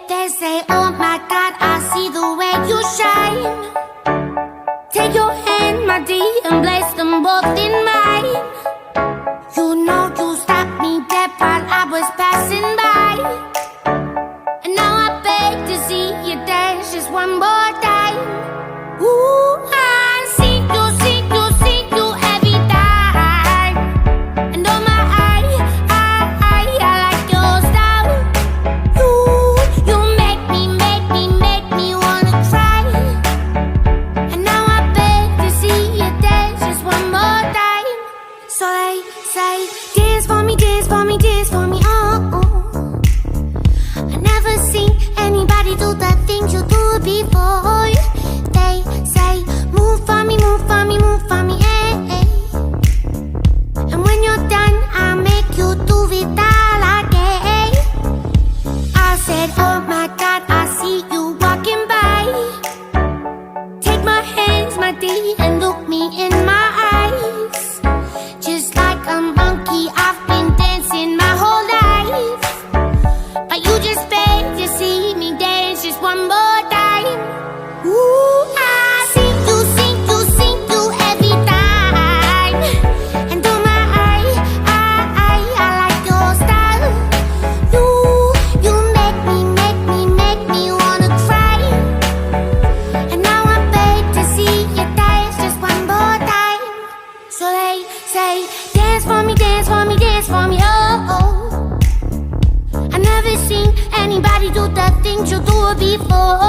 They say, oh my God, I see the way you shine. Take your hand, my dear, and place them both in mine. You know you stopped me dead while I was passing by. And now I beg to see you dance just one more time. Ooh, I see you every time. And oh my, I like your style. You make me wanna cry. And now I beg to see you dance just one more time. So they say, dance for me, dance for me, dance for me, oh, oh. I never seen anybody do the things you do before. They say, move for me, move for me, move for me, eh, eh. And when you're done, I'll make you do it all again. I said, oh my God, I see you walking by. Take my hands, my dear, and look me in my eyes. Just like a monkey, I've been dancing my whole life. But you just beg to see me dance just one more time. Ooh, I see you every time. And oh my, I like your style. You make me wanna cry. And now I beg to see you dance just one more time. So they say, dance for me, dance for me, dance for me, oh, oh. I never seen anybody do the things you do before.